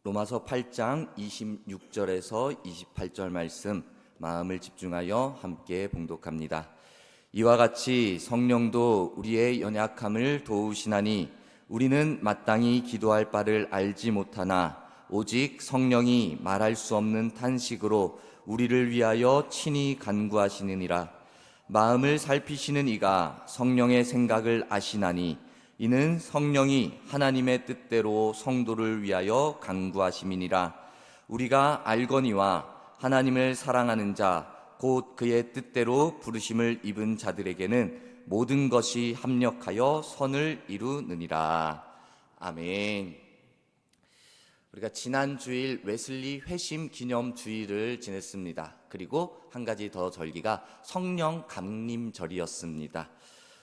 로마서 8장 26절에서 28절 말씀 마음을 집중하여 함께 봉독합니다. 이와 같이 성령도 우리의 연약함을 도우시나니 우리는 마땅히 기도할 바를 알지 못하나 오직 성령이 말할 수 없는 탄식으로 우리를 위하여 친히 간구하시느니라. 마음을 살피시는 이가 성령의 생각을 아시나니 이는 성령이 하나님의 뜻대로 성도를 위하여 간구하심이니라. 우리가 알거니와 하나님을 사랑하는 자 곧 그의 뜻대로 부르심을 입은 자들에게는 모든 것이 합력하여 선을 이루느니라. 아멘. 우리가 지난 주일 웨슬리 회심 기념 주일을 지냈습니다. 그리고 한 가지 더 절기가 성령 강림절이었습니다.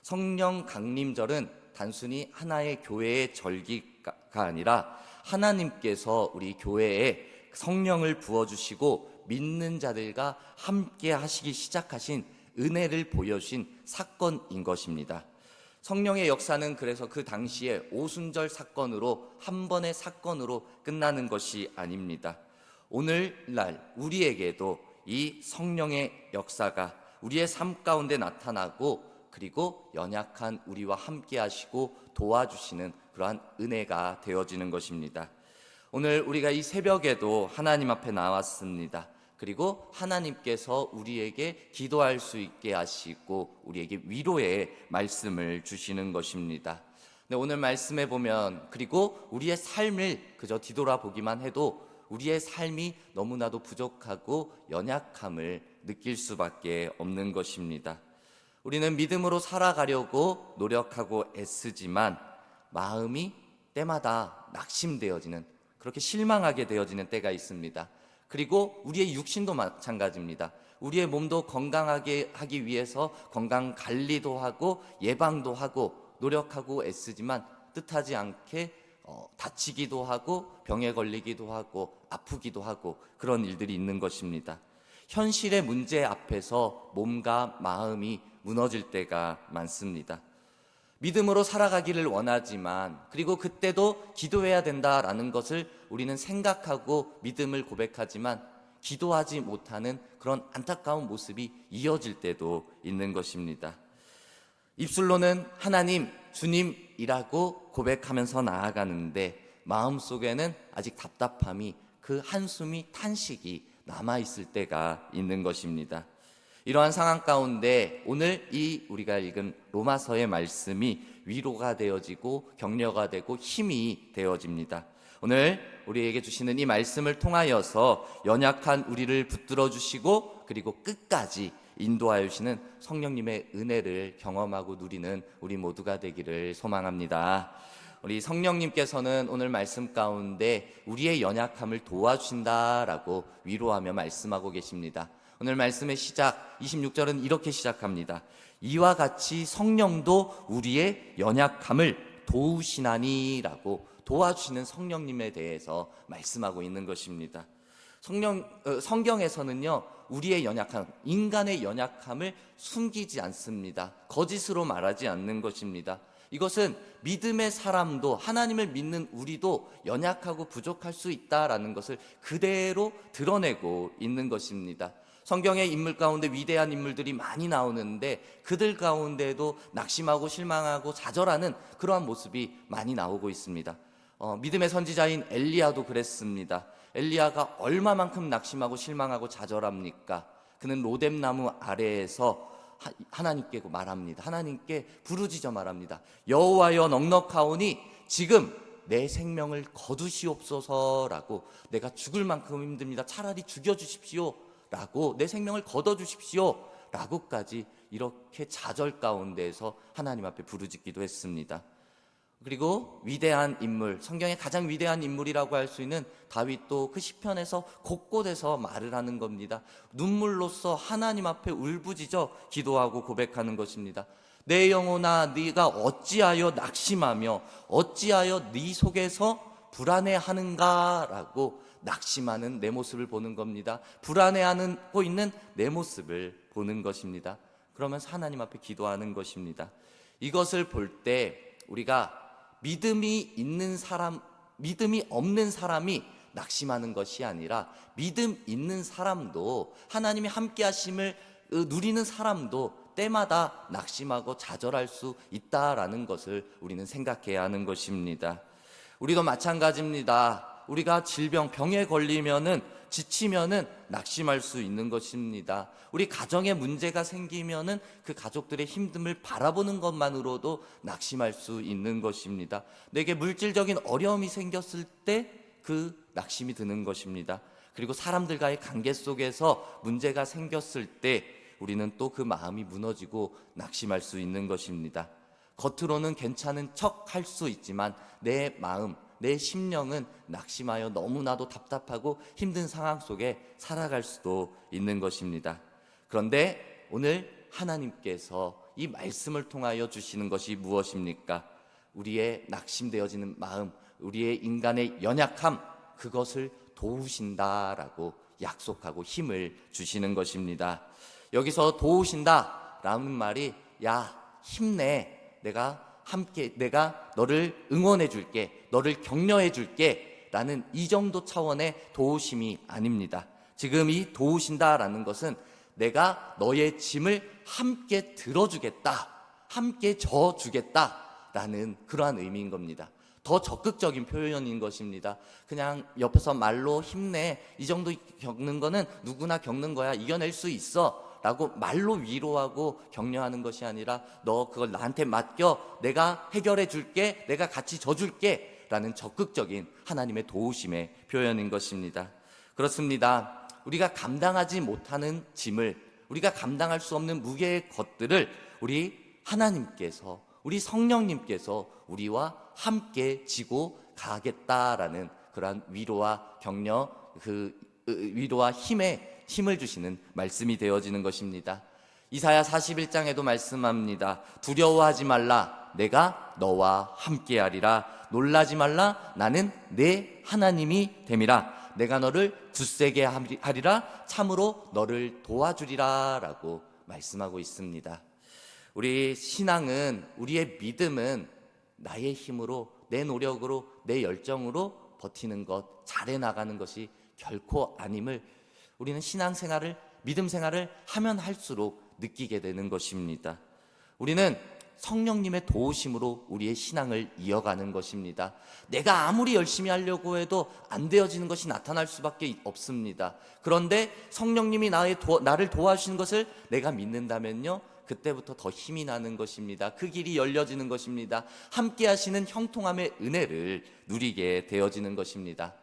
성령 강림절은 단순히 하나의 교회의 절기가 아니라 하나님께서 우리 교회에 성령을 부어주시고 믿는 자들과 함께 하시기 시작하신 은혜를 보여주신 사건인 것입니다. 성령의 역사는 그래서 그 당시에 오순절 사건으로 한 번의 사건으로 끝나는 것이 아닙니다. 오늘날 우리에게도 이 성령의 역사가 우리의 삶 가운데 나타나고 그리고 연약한 우리와 함께 하시고 도와주시는 그러한 은혜가 되어지는 것입니다. 오늘 우리가 이 새벽에도 하나님 앞에 나왔습니다. 그리고 하나님께서 우리에게 기도할 수 있게 하시고 우리에게 위로의 말씀을 주시는 것입니다. 네, 오늘 말씀에 보면 그리고 우리의 삶을 그저 뒤돌아보기만 해도 우리의 삶이 너무나도 부족하고 연약함을 느낄 수밖에 없는 것입니다. 우리는 믿음으로 살아가려고 노력하고 애쓰지만 마음이 때마다 낙심되어지는, 그렇게 실망하게 되어지는 때가 있습니다. 그리고 우리의 육신도 마찬가지입니다. 우리의 몸도 건강하게 하기 위해서 건강 관리도 하고 예방도 하고 노력하고 애쓰지만 뜻하지 않게 다치기도 하고 병에 걸리기도 하고 아프기도 하고 그런 일들이 있는 것입니다. 현실의 문제 앞에서 몸과 마음이 무너질 때가 많습니다. 믿음으로 살아가기를 원하지만 그리고 그때도 기도해야 된다라는 것을 우리는 생각하고 믿음을 고백하지만 기도하지 못하는 그런 안타까운 모습이 이어질 때도 있는 것입니다. 입술로는 하나님, 주님이라고 고백하면서 나아가는데 마음속에는 아직 답답함이, 그 한숨이, 탄식이 남아있을 때가 있는 것입니다. 이러한 상황 가운데 오늘 이 우리가 읽은 로마서의 말씀이 위로가 되어지고 격려가 되고 힘이 되어집니다. 오늘 우리에게 주시는 이 말씀을 통하여서 연약한 우리를 붙들어 주시고 그리고 끝까지 인도하여 주시는 성령님의 은혜를 경험하고 누리는 우리 모두가 되기를 소망합니다. 우리 성령님께서는 오늘 말씀 가운데 우리의 연약함을 도와주신다라고 위로하며 말씀하고 계십니다. 오늘 말씀의 시작 26절은 이렇게 시작합니다. 이와 같이 성령도 우리의 연약함을 도우시나니라고 도와주시는 성령님에 대해서 말씀하고 있는 것입니다. 성경에서는요, 우리의 연약함, 인간의 연약함을 숨기지 않습니다. 거짓으로 말하지 않는 것입니다. 이것은 믿음의 사람도, 하나님을 믿는 우리도 연약하고 부족할 수 있다라는 것을 그대로 드러내고 있는 것입니다. 성경의 인물 가운데 위대한 인물들이 많이 나오는데 그들 가운데도 낙심하고 실망하고 좌절하는 그러한 모습이 많이 나오고 있습니다. 믿음의 선지자인 엘리야도 그랬습니다. 엘리야가 얼마만큼 낙심하고 실망하고 좌절합니까? 그는 로뎀나무 아래에서 하나님께 말합니다. 하나님께 부르짖어 말합니다. 여호와여, 넉넉하오니 지금 내 생명을 거두시옵소서라고, 내가 죽을 만큼 힘듭니다. 차라리 죽여주십시오 라고, 내 생명을 거둬주십시오 라고까지 이렇게 좌절 가운데에서 하나님 앞에 부르짖기도 했습니다. 그리고 위대한 인물, 성경의 가장 위대한 인물이라고 할 수 있는 다윗도 그 시편에서 곳곳에서 말을 하는 겁니다. 눈물로써 하나님 앞에 울부짖어 기도하고 고백하는 것입니다. 내 영혼아, 네가 어찌하여 낙심하며 어찌하여 네 속에서 불안해하는가 라고 낙심하는 내 모습을 보는 겁니다. 불안해하고 있는 내 모습을 보는 것입니다. 그러면서 하나님 앞에 기도하는 것입니다. 이것을 볼 때 우리가 믿음이 있는 사람, 믿음이 없는 사람이 낙심하는 것이 아니라 믿음 있는 사람도, 하나님이 함께 하심을 누리는 사람도 때마다 낙심하고 좌절할 수 있다라는 것을 우리는 생각해야 하는 것입니다. 우리도 마찬가지입니다. 우리가 병에 걸리면은, 지치면은 낙심할 수 있는 것입니다. 우리 가정에 문제가 생기면은 그 가족들의 힘듦을 바라보는 것만으로도 낙심할 수 있는 것입니다. 내게 물질적인 어려움이 생겼을 때 그 낙심이 드는 것입니다. 그리고 사람들과의 관계 속에서 문제가 생겼을 때 우리는 또 그 마음이 무너지고 낙심할 수 있는 것입니다. 겉으로는 괜찮은 척 할 수 있지만 내 마음, 내 심령은 낙심하여 너무나도 답답하고 힘든 상황 속에 살아갈 수도 있는 것입니다. 그런데 오늘 하나님께서 이 말씀을 통하여 주시는 것이 무엇입니까? 우리의 낙심되어지는 마음, 우리의 인간의 연약함, 그것을 도우신다라고 약속하고 힘을 주시는 것입니다. 여기서 도우신다라는 말이, 야, 힘내, 내가 너를 응원해 줄게, 너를 격려해 줄게 라는 이 정도 차원의 도우심이 아닙니다. 지금 이 도우신다라는 것은 내가 너의 짐을 함께 들어주겠다, 함께 져주겠다 라는 그러한 의미인 겁니다. 더 적극적인 표현인 것입니다. 그냥 옆에서 말로 힘내, 이 정도 겪는 거는 누구나 겪는 거야, 이겨낼 수 있어 라고 말로 위로하고 격려하는 것이 아니라, 너 그걸 나한테 맡겨, 내가 해결해 줄게, 내가 같이 져줄게 라는 적극적인 하나님의 도우심의 표현인 것입니다. 그렇습니다. 우리가 감당하지 못하는 짐을, 우리가 감당할 수 없는 무게의 것들을 우리 하나님께서, 우리 성령님께서 우리와 함께 지고 가겠다라는 그러한 위로와 격려, 위로와 힘을 주시는 말씀이 되어지는 것입니다. 이사야 41장에도 말씀합니다. 두려워하지 말라, 내가 너와 함께하리라. 놀라지 말라, 나는 내 하나님이 됨이라. 내가 너를 굳세게 하리라. 참으로 너를 도와주리라 라고 말씀하고 있습니다. 우리 신앙은, 우리의 믿음은 나의 힘으로, 내 노력으로, 내 열정으로 버티는 것, 잘해 나가는 것이 결코 아님을 우리는 신앙생활을, 믿음 생활을 하면 할수록 느끼게 되는 것입니다. 우리는 성령님의 도우심으로 우리의 신앙을 이어가는 것입니다. 내가 아무리 열심히 하려고 해도 안 되어지는 것이 나타날 수밖에 없습니다. 그런데 성령님이 나를 도와주시는 것을 내가 믿는다면요, 그때부터 더 힘이 나는 것입니다. 그 길이 열려지는 것입니다. 함께 하시는 형통함의 은혜를 누리게 되어지는 것입니다.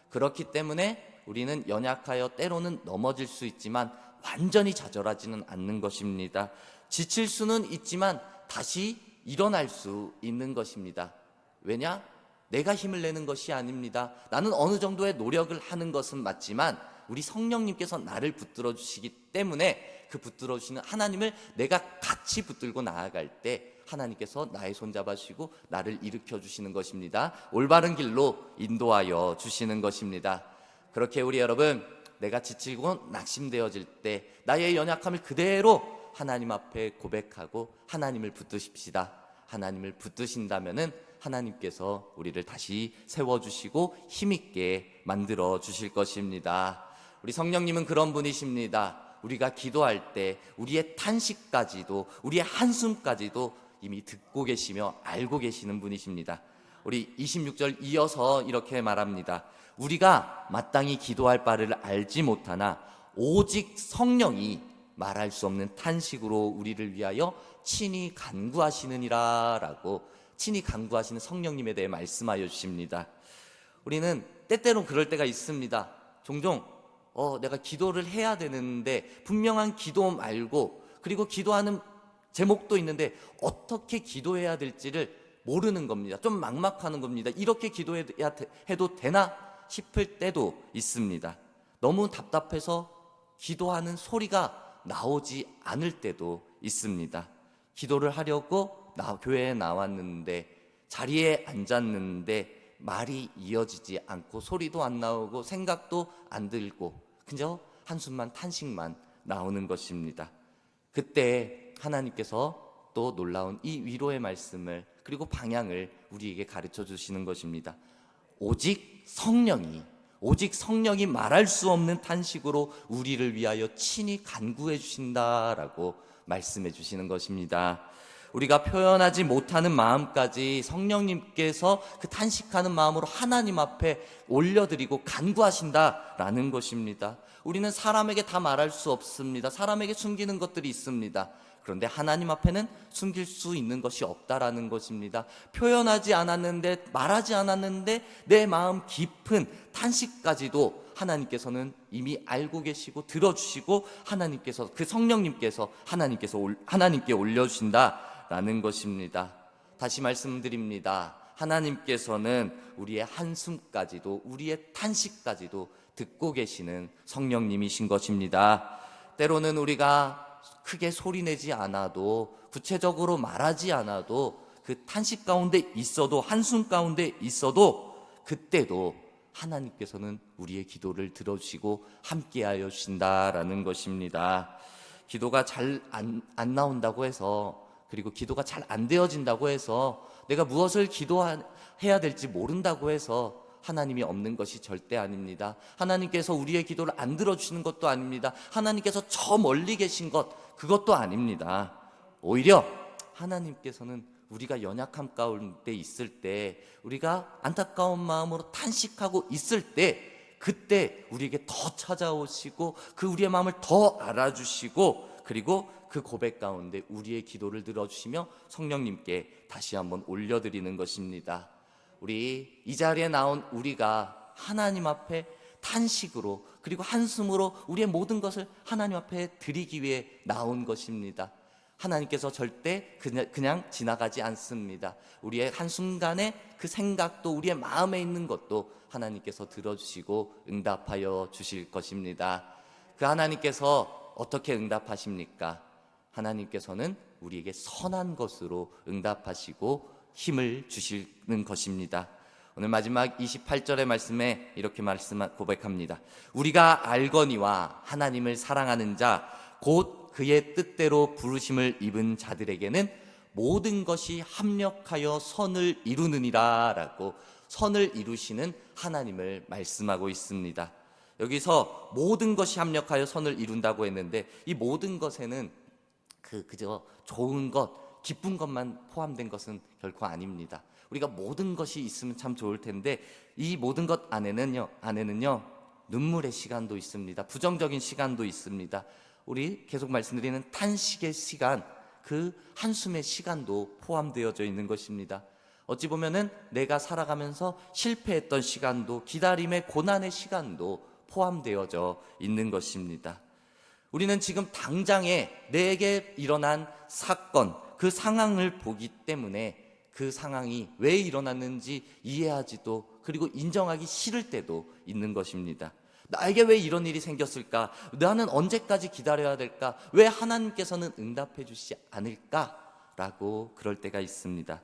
그렇기 때문에 우리는 연약하여 때로는 넘어질 수 있지만 완전히 좌절하지는 않는 것입니다. 지칠 수는 있지만 다시 일어날 수 있는 것입니다. 왜냐? 내가 힘을 내는 것이 아닙니다. 나는 어느 정도의 노력을 하는 것은 맞지만 우리 성령님께서 나를 붙들어 주시기 때문에, 그 붙들어 주시는 하나님을 내가 같이 붙들고 나아갈 때 하나님께서 나의 손 잡아주시고 나를 일으켜 주시는 것입니다. 올바른 길로 인도하여 주시는 것입니다. 그렇게 우리 여러분, 내가 지치고 낙심되어질 때 나의 연약함을 그대로 하나님 앞에 고백하고 하나님을 붙드십시다. 하나님을 붙드신다면은 하나님께서 우리를 다시 세워주시고 힘있게 만들어 주실 것입니다. 우리 성령님은 그런 분이십니다. 우리가 기도할 때 우리의 탄식까지도, 우리의 한숨까지도 이미 듣고 계시며 알고 계시는 분이십니다. 우리 26절 이어서 이렇게 말합니다. 우리가 마땅히 기도할 바를 알지 못하나 오직 성령이 말할 수 없는 탄식으로 우리를 위하여 친히 간구하시느니라 라고, 친히 간구하시는 성령님에 대해 말씀하여 주십니다. 우리는 때때로 그럴 때가 있습니다. 종종 내가 기도를 해야 되는데 분명한 기도 말고, 그리고 기도하는 제목도 있는데 어떻게 기도해야 될지를 모르는 겁니다. 좀 막막하는 겁니다. 이렇게 기도해도 되나 싶을 때도 있습니다. 너무 답답해서 기도하는 소리가 나오지 않을 때도 있습니다. 기도를 하려고 교회에 나왔는데, 자리에 앉았는데 말이 이어지지 않고 소리도 안 나오고 생각도 안 들고 그저 한숨만, 탄식만 나오는 것입니다. 그때 하나님께서 또 놀라운 이 위로의 말씀을, 그리고 방향을 우리에게 가르쳐 주시는 것입니다. 오직 성령이, 오직 성령이 말할 수 없는 탄식으로 우리를 위하여 친히 간구해 주신다라고 말씀해 주시는 것입니다. 우리가 표현하지 못하는 마음까지 성령님께서 그 탄식하는 마음으로 하나님 앞에 올려드리고 간구하신다라는 것입니다. 우리는 사람에게 다 말할 수 없습니다. 사람에게 숨기는 것들이 있습니다. 그런데 하나님 앞에는 숨길 수 있는 것이 없다라는 것입니다. 표현하지 않았는데, 말하지 않았는데 내 마음 깊은 탄식까지도 하나님께서는 이미 알고 계시고 들어주시고, 하나님께서, 그 성령님께서 하나님께 올려주신다라는 것입니다. 다시 말씀드립니다. 하나님께서는 우리의 한숨까지도, 우리의 탄식까지도 듣고 계시는 성령님이신 것입니다. 때로는 우리가 크게 소리내지 않아도, 구체적으로 말하지 않아도, 그 탄식 가운데 있어도, 한숨 가운데 있어도, 그때도 하나님께서는 우리의 기도를 들어주시고 함께하여 주신다라는 것입니다. 기도가 잘 안 나온다고 해서, 그리고 기도가 잘 안 되어진다고 해서, 내가 무엇을 기도해야 될지 모른다고 해서 하나님이 없는 것이 절대 아닙니다. 하나님께서 우리의 기도를 안 들어주시는 것도 아닙니다. 하나님께서 저 멀리 계신 것, 그것도 아닙니다. 오히려 하나님께서는 우리가 연약함 가운데 있을 때, 우리가 안타까운 마음으로 탄식하고 있을 때, 그때 우리에게 더 찾아오시고 그 우리의 마음을 더 알아주시고, 그리고 그 고백 가운데 우리의 기도를 들어주시며 성령님께 다시 한번 올려드리는 것입니다. 우리 이 자리에 나온 우리가 하나님 앞에 탄식으로, 그리고 한숨으로 우리의 모든 것을 하나님 앞에 드리기 위해 나온 것입니다. 하나님께서 절대 그냥 지나가지 않습니다. 우리의 한순간의 그 생각도, 우리의 마음에 있는 것도 하나님께서 들어주시고 응답하여 주실 것입니다. 그 하나님께서 어떻게 응답하십니까? 하나님께서는 우리에게 선한 것으로 응답하시고 힘을 주시는 것입니다. 오늘 마지막 28절의 말씀에 이렇게 고백합니다. 우리가 알거니와 하나님을 사랑하는 자, 곧 그의 뜻대로 부르심을 입은 자들에게는 모든 것이 합력하여 선을 이루느니라 라고, 선을 이루시는 하나님을 말씀하고 있습니다. 여기서 모든 것이 합력하여 선을 이룬다고 했는데, 이 모든 것에는 그저 좋은 것, 기쁜 것만 포함된 것은 결코 아닙니다. 우리가 모든 것이 있으면 참 좋을 텐데, 이 모든 것 안에는요 눈물의 시간도 있습니다. 부정적인 시간도 있습니다. 우리 계속 말씀드리는 탄식의 시간, 그 한숨의 시간도 포함되어져 있는 것입니다. 어찌 보면은 내가 살아가면서 실패했던 시간도, 기다림의 고난의 시간도 포함되어져 있는 것입니다. 우리는 지금 당장에 내게 일어난 사건, 그 상황을 보기 때문에 그 상황이 왜 일어났는지 이해하지도, 그리고 인정하기 싫을 때도 있는 것입니다. 나에게 왜 이런 일이 생겼을까? 나는 언제까지 기다려야 될까? 왜 하나님께서는 응답해 주시지 않을까? 라고 그럴 때가 있습니다.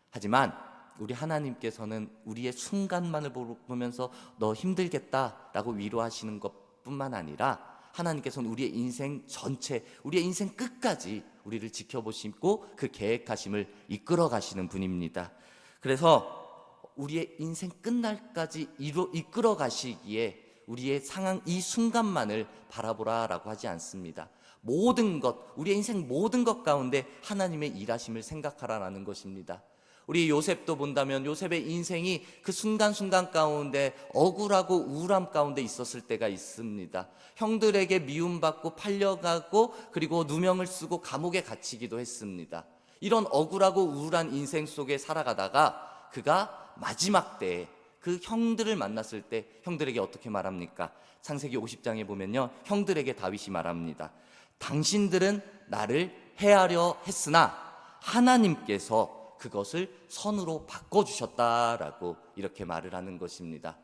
하지만 우리 하나님께서는 우리의 순간만을 보면서 너 힘들겠다라고 위로하시는 것뿐만 아니라, 하나님께서는 우리의 인생 전체, 우리의 인생 끝까지 우리를 지켜보시고 그 계획하심을 이끌어 가시는 분입니다. 그래서 우리의 인생 끝날까지 이끌어 가시기에 우리의 상황, 이 순간만을 바라보라라고 하지 않습니다. 모든 것, 우리의 인생 모든 것 가운데 하나님의 일하심을 생각하라라는 것입니다. 우리 요셉도 본다면 요셉의 인생이 그 순간순간 가운데 억울하고 우울함 가운데 있었을 때가 있습니다. 형들에게 미움받고 팔려가고, 그리고 누명을 쓰고 감옥에 갇히기도 했습니다. 이런 억울하고 우울한 인생 속에 살아가다가 그가 마지막 때에 그 형들을 만났을 때 형들에게 어떻게 말합니까? 창세기 50장에 보면요, 형들에게 다윗이 말합니다. 당신들은 나를 해하려 했으나 하나님께서 그것을 선으로 바꿔주셨다라고 이렇게 말을 하는 것입니다.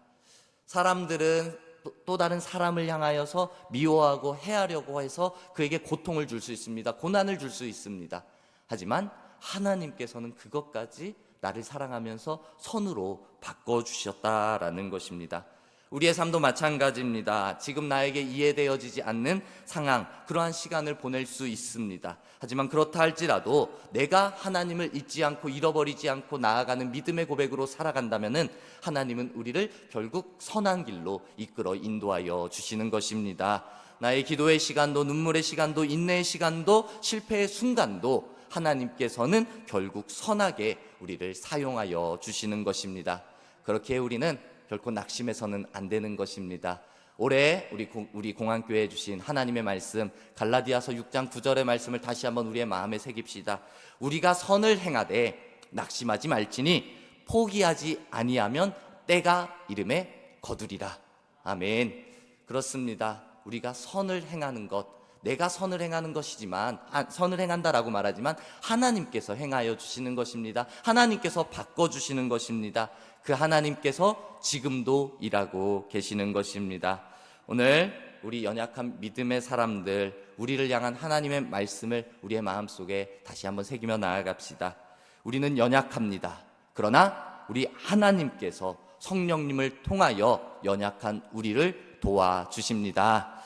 사람들은 또 다른 사람을 향하여서 미워하고 해하려고 해서 그에게 고통을 줄 수 있습니다. 고난을 줄 수 있습니다. 하지만 하나님께서는 그것까지 나를 사랑하면서 선으로 바꿔주셨다라는 것입니다. 우리의 삶도 마찬가지입니다. 지금 나에게 이해되어지지 않는 상황, 그러한 시간을 보낼 수 있습니다. 하지만 그렇다 할지라도 내가 하나님을 잊지 않고 잃어버리지 않고 나아가는 믿음의 고백으로 살아간다면 하나님은 우리를 결국 선한 길로 이끌어 인도하여 주시는 것입니다. 나의 기도의 시간도, 눈물의 시간도, 인내의 시간도, 실패의 순간도 하나님께서는 결국 선하게 우리를 사용하여 주시는 것입니다. 그렇게 우리는 결코 낙심해서는 안 되는 것입니다. 올해 우리 공안교회에 주신 하나님의 말씀, 갈라디아서 6장 9절의 말씀을 다시 한번 우리의 마음에 새깁시다. 우리가 선을 행하되 낙심하지 말지니 포기하지 아니하면 때가 이름에 거두리라. 아멘. 그렇습니다. 우리가 선을 행하는 것, 내가 선을 행하는 것이지만, 선을 행한다라고 말하지만 하나님께서 행하여 주시는 것입니다. 하나님께서 바꿔주시는 것입니다. 그 하나님께서 지금도 일하고 계시는 것입니다. 오늘 우리 연약한 믿음의 사람들, 우리를 향한 하나님의 말씀을 우리의 마음속에 다시 한번 새기며 나아갑시다. 우리는 연약합니다. 그러나 우리 하나님께서 성령님을 통하여 연약한 우리를 도와주십니다.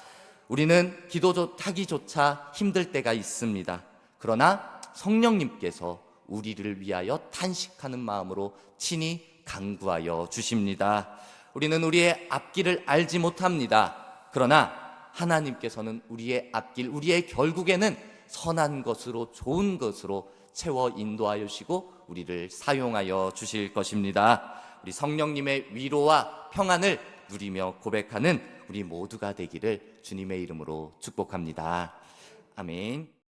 우리는 기도하기조차 힘들 때가 있습니다. 그러나 성령님께서 우리를 위하여 탄식하는 마음으로 친히 간구하여 주십니다. 우리는 우리의 앞길을 알지 못합니다. 그러나 하나님께서는 우리의 앞길, 우리의 결국에는 선한 것으로, 좋은 것으로 채워 인도하여 주시고 우리를 사용하여 주실 것입니다. 우리 성령님의 위로와 평안을 누리며 고백하는 우리 모두가 되기를 주님의 이름으로 축복합니다. 아멘.